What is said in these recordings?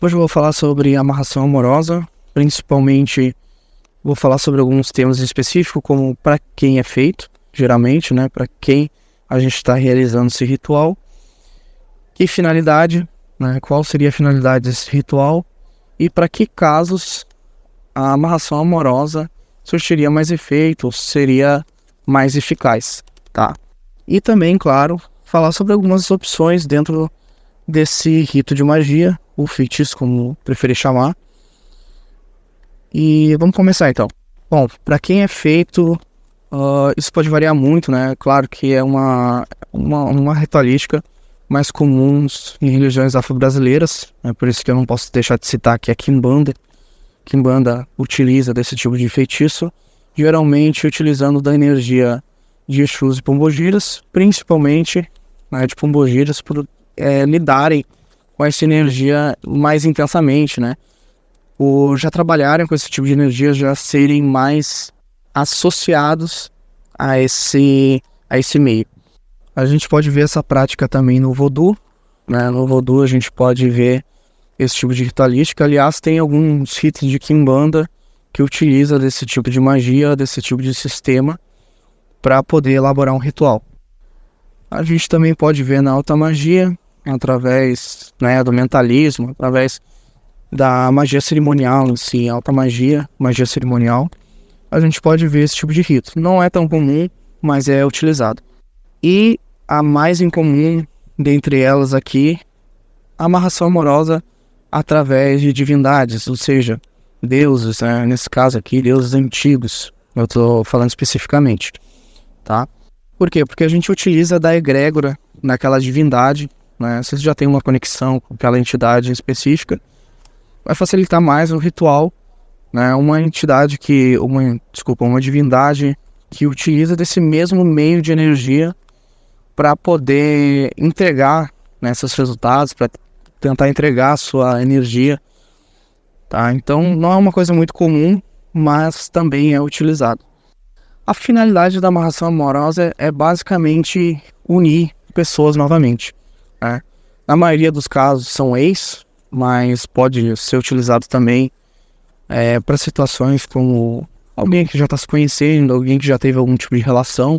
Hoje eu vou falar sobre amarração amorosa, principalmente vou falar sobre alguns temas específicos, como para quem é feito, geralmente, né? Para quem a gente está realizando esse ritual, que finalidade, né? Qual seria a finalidade desse ritual e para que casos a amarração amorosa surtiria mais efeito, seria mais eficaz, tá? E também, claro, falar sobre algumas opções dentro desse rito de magia, ou feitiço, como preferir chamar. E vamos começar então. Bom, para quem é feito, isso pode variar muito, né? Claro que é uma ritualística mais comum em religiões afro-brasileiras, né? Por isso que eu não posso deixar de citar que a Quimbanda. Quimbanda utiliza desse tipo de feitiço, geralmente utilizando da energia de Exus e Pombogiras, principalmente, né, de Pombogiras, por lidarem com essa energia mais intensamente, né? Ou já trabalharem com esse tipo de energia, já serem mais associados a esse meio. A gente pode ver essa prática também no Vodou, né? No Vodou a gente pode ver esse tipo de ritualística. Aliás, tem alguns ritos de Quimbanda que utiliza desse tipo de magia, desse tipo de sistema, para poder elaborar um ritual. A gente também pode ver na alta magia, através, né, do mentalismo, através da magia cerimonial em si, alta magia, magia cerimonial, a gente pode ver esse tipo de rito. Não é tão comum, mas é utilizado. E a mais incomum dentre elas aqui, a amarração amorosa através de divindades, ou seja, deuses, né, nesse caso aqui, deuses antigos, eu estou falando especificamente, tá? Por quê? Porque a gente utiliza da egrégora naquela divindade, né? Se você já tem uma conexão com aquela entidade específica, vai facilitar mais o ritual, né? Uma divindade que utiliza desse mesmo meio de energia para poder entregar, né, esses resultados, para tentar entregar a sua energia, tá? Então não é uma coisa muito comum, mas também é utilizado. A finalidade da amarração amorosa é basicamente unir pessoas novamente, né? Na maioria dos casos são ex, mas pode ser utilizado também para situações como alguém que já está se conhecendo, alguém que já teve algum tipo de relação,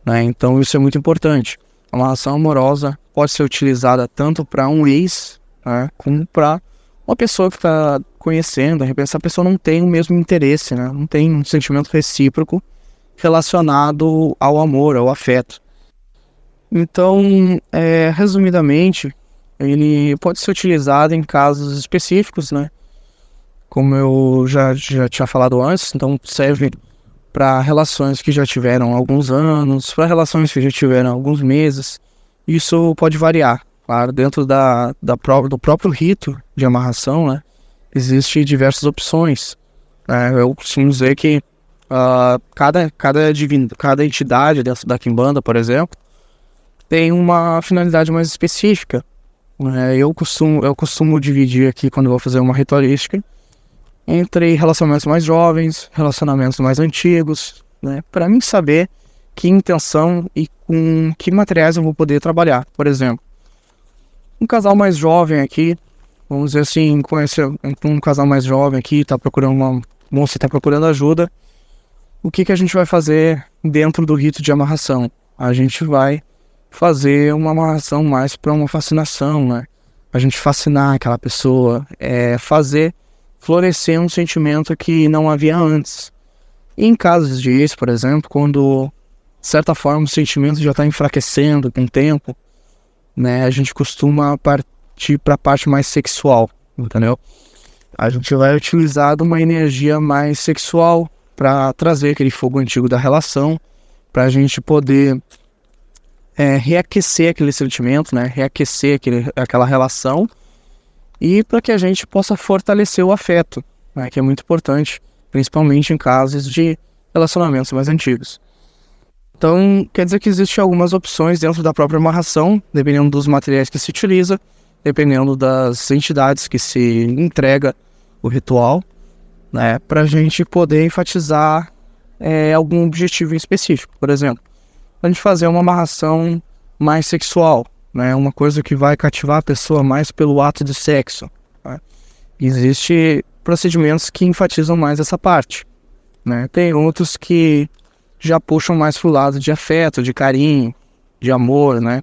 né? Então isso é muito importante. A amarração amorosa pode ser utilizada tanto para um ex, né, como para uma pessoa que está conhecendo. De repente essa pessoa não tem o mesmo interesse, né? Não tem um sentimento recíproco relacionado ao amor, ao afeto. Então, resumidamente, ele pode ser utilizado em casos específicos, né? Como eu já tinha falado antes, então serve para relações que já tiveram alguns anos, para relações que já tiveram alguns meses. Isso pode variar, claro, dentro do próprio rito de amarração, né? Existem diversas opções, né? Eu costumo dizer que cada entidade dentro da Quimbanda, por exemplo, tem uma finalidade mais específica. Eu costumo dividir aqui, quando eu vou fazer uma ritualística, entre relacionamentos mais jovens, relacionamentos mais antigos, né, para mim saber que intenção e com que materiais eu vou poder trabalhar. Por exemplo, um casal mais jovem aqui, vamos dizer assim, conhecer um casal mais jovem aqui, está procurando uma moça, está procurando ajuda. O que a gente vai fazer dentro do rito de amarração? A gente vai fazer uma amarração mais para uma fascinação, né? A gente fascinar aquela pessoa, fazer florescer um sentimento que não havia antes. E em casos de ex, por exemplo, quando, de certa forma, o sentimento já está enfraquecendo com o tempo, né? A gente costuma partir para a parte mais sexual, entendeu? A gente vai utilizar uma energia mais sexual para trazer aquele fogo antigo da relação, para a gente poder reaquecer aquele sentimento, né? Reaquecer aquela relação, e para que a gente possa fortalecer o afeto, né? Que é muito importante, principalmente em casos de relacionamentos mais antigos. Então, quer dizer que existem algumas opções dentro da própria amarração, dependendo dos materiais que se utiliza, dependendo das entidades que se entrega o ritual, né, para a gente poder enfatizar algum objetivo em específico. Por exemplo, a gente fazer uma amarração mais sexual, né, uma coisa que vai cativar a pessoa mais pelo ato de sexo, Tá? Existem procedimentos que enfatizam mais essa parte, né? Tem outros que já puxam mais pro lado de afeto, de carinho, de amor, né?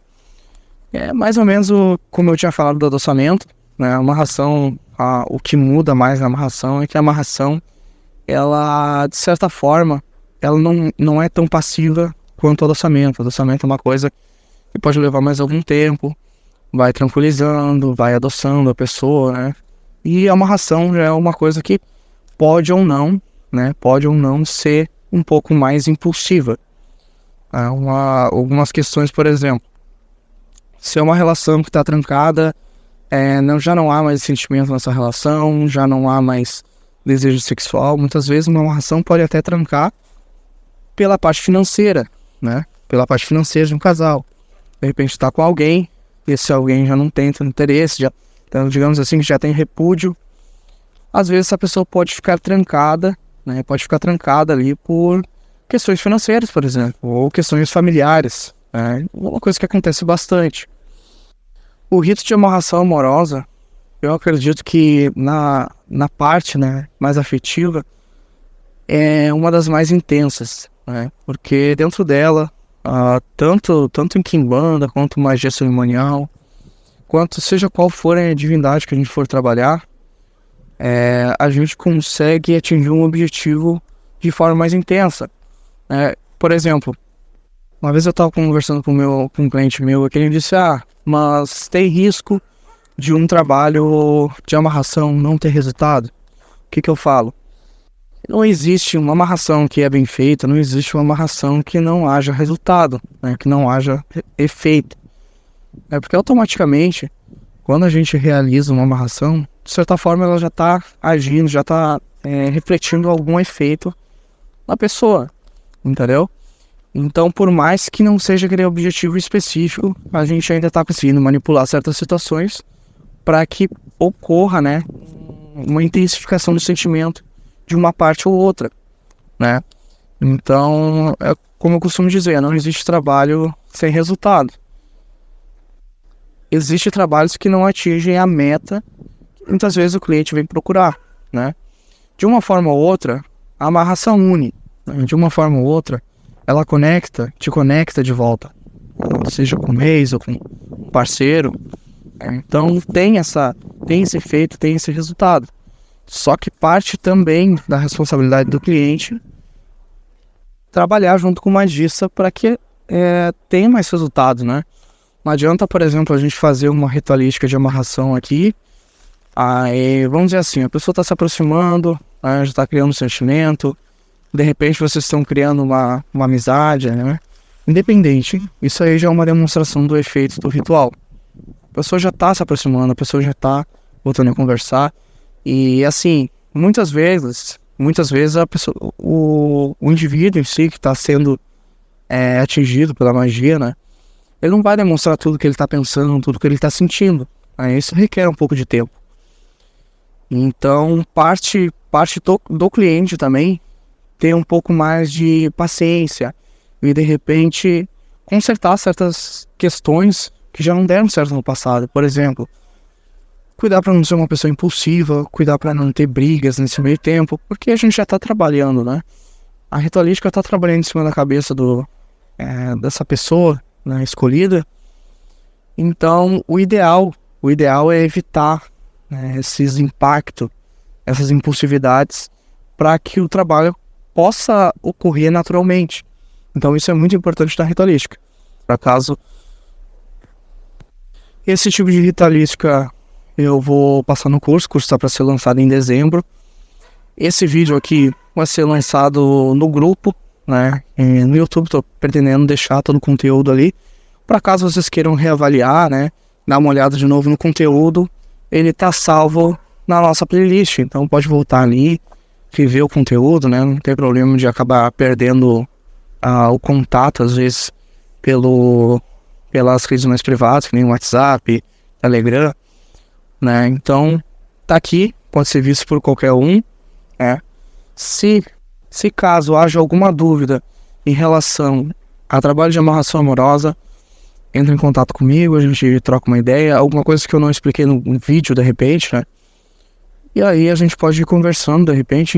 É mais ou menos como eu tinha falado do adoçamento, né? A amarração, o que muda mais na amarração é que a amarração, ela, de certa forma, ela não é tão passiva quanto o adoçamento. O adoçamento é uma coisa que pode levar mais algum tempo, vai tranquilizando, vai adoçando a pessoa, né? E a amarração já é uma coisa que pode ou não, né? Pode ou não ser um pouco mais impulsiva. Algumas questões, por exemplo, se é uma relação que está trancada, já não há mais sentimento nessa relação, já não há mais desejo sexual. Muitas vezes uma amarração pode até trancar pela parte financeira, né? Pela parte financeira de um casal. De repente está com alguém, e esse alguém já não tem tanto interesse, então, digamos assim, que já tem repúdio. Às vezes essa pessoa pode ficar trancada, né? Pode ficar trancada ali por questões financeiras, por exemplo, ou questões familiares. É uma coisa que acontece bastante. O rito de amarração amorosa, eu acredito que na parte, né, mais afetiva, é uma das mais intensas, né? Porque dentro dela, tanto em quimbanda, quanto magia cerimonial, quanto seja qual for a divindade que a gente for trabalhar, a gente consegue atingir um objetivo de forma mais intensa. Por exemplo, uma vez eu estava conversando com um cliente meu, que ele disse, mas tem risco de um trabalho de amarração não ter resultado? O que eu falo? Não existe uma amarração que é bem feita, não existe uma amarração que não haja resultado, né? Que não haja efeito. Porque automaticamente, quando a gente realiza uma amarração, de certa forma ela já está agindo, já está refletindo algum efeito na pessoa, entendeu? Então, por mais que não seja aquele objetivo específico, a gente ainda está conseguindo manipular certas situações para que ocorra, né, uma intensificação do sentimento de uma parte ou outra, né? Então, como eu costumo dizer, não existe trabalho sem resultado. Existem trabalhos que não atingem a meta que muitas vezes o cliente vem procurar, né? De uma forma ou outra, a amarração une, né? De uma forma ou outra, ela te conecta de volta, seja com o ex ou com um parceiro. Então tem esse efeito, tem esse resultado. Só que parte também da responsabilidade do cliente trabalhar junto com o magista para que tenha mais resultado, né? Não adianta, por exemplo, a gente fazer uma ritualística de amarração aqui, vamos dizer assim, a pessoa está se aproximando, já está criando um sentimento, de repente vocês estão criando uma amizade, né? Independente, isso aí já é uma demonstração do efeito do ritual. A pessoa já está se aproximando, a pessoa já está voltando a conversar. E assim, muitas vezes a pessoa, o indivíduo em si que está sendo atingido pela magia, né? Ele não vai demonstrar tudo que ele está pensando, tudo que ele está sentindo. Isso requer um pouco de tempo. Então, parte do cliente também ter um pouco mais de paciência e, de repente, consertar certas questões que já não deram certo no passado. Por exemplo, cuidar para não ser uma pessoa impulsiva, cuidar para não ter brigas nesse meio tempo, porque a gente já está trabalhando, né? A ritualística está trabalhando em cima da cabeça dessa pessoa, né, escolhida. Então, o ideal é evitar, né, esses impactos, essas impulsividades, para que o trabalho possa ocorrer naturalmente. Então isso é muito importante na ritualística. Por acaso, esse tipo de ritualística eu vou passar no curso. O curso está para ser lançado em dezembro. Esse vídeo aqui vai ser lançado no grupo, né? No YouTube estou pretendendo deixar todo o conteúdo ali. Por acaso vocês queiram reavaliar, né? Dar uma olhada de novo no conteúdo, ele está salvo na nossa playlist. Então pode voltar ali, rever o conteúdo, né? Não tem problema de acabar perdendo o contato, às vezes, pelas redes mais privadas, que nem WhatsApp, Telegram, né? Então, tá aqui, pode ser visto por qualquer um, né? Se caso haja alguma dúvida em relação a trabalho de amarração amorosa, entre em contato comigo, a gente troca uma ideia, alguma coisa que eu não expliquei no vídeo, de repente, né? E aí a gente pode ir conversando, de repente,